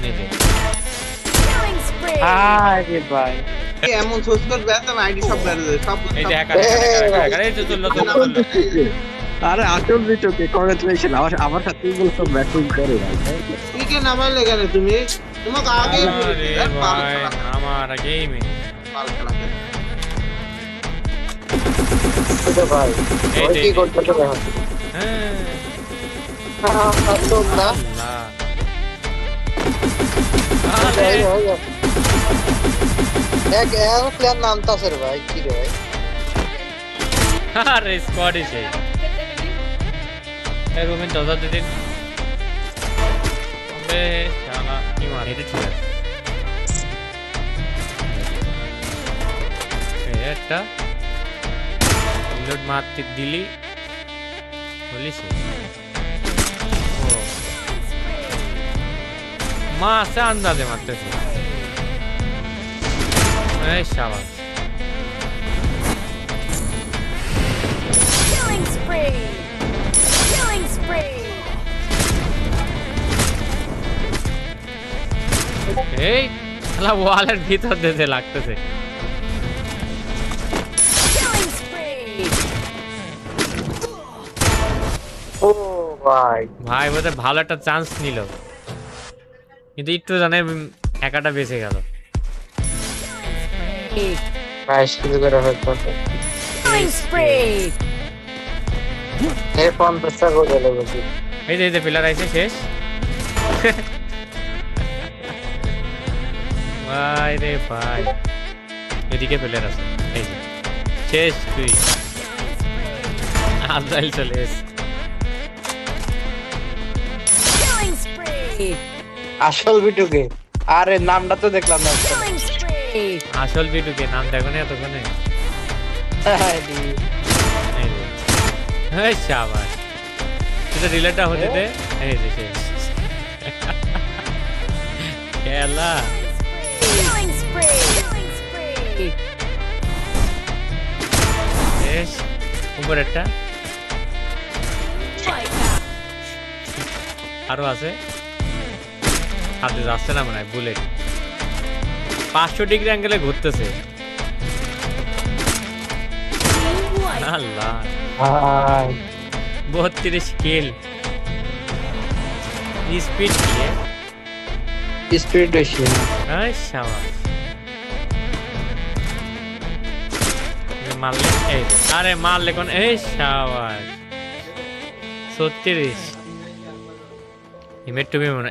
এই যে আরে ভাই এমন সোর্স কোড বেতন আইডি সব বের হয়ে সব এই যে হ্যাকার এই তো চললো আরে আসল ভিডিওকে কংগ্রাচুলেশন আমার সাথে বলছো ব্যাটিং করে ভাই তুই কে নামাই লেগেনে তুমি তোমাকে আগে আরে ভাই আমার গেমে পাল খেলাতে তো ভাই এই ওই যে কি করতে হবে হ্যাঁ তো না আরে এক প্লেয়ার নাম তো আছে রে ভাই কি রে ভাই আরে স্কোয়াডই সেই এই রুমে দরজা দিন আবে শালা কি মার এটা ঠিক আছে এটা লোড মারতে দিলি বলিস মা সে আন্দাজে মারতেছে এই শাবাশ এই শালা ওয়ালের ভিতর দিতে লাগতেছে ও ভাই ভাই বোধহয় ভালো একটা চান্স নিল কিন্তু একটু জানে একাটা বেঁচে গেল ভাই শুরু করে হয়তো এই 50 টাকা করে গেল বুঝি এই যে পিলার আইছে শেষ ভাই রে ভাই এদিকে পিলার আছে এই যে শেষ তুই আজরাইল চলে এসে আসল ভিডিওকে আরে নামটা তো দেখলাম না আসল ভিডিওকে নাম দেখো না এতক্ষণে এই শাবাশ এটা রিলেটটা হতে দে এই যে শেষ খেলা শেষ উপর একটা আরো আছে হাতে যাচ্ছে না মনে হয় বুলেট 500 ডিগ্রি অ্যাঙ্গেলে ঘুরতেছে আল্লাহ 32 কিল স্পিড কি স্পিড বেশি এই শাবাশ মারলে এই আরে মারলে কোন এই শাবাশ 36 ইমেট টু বি মনে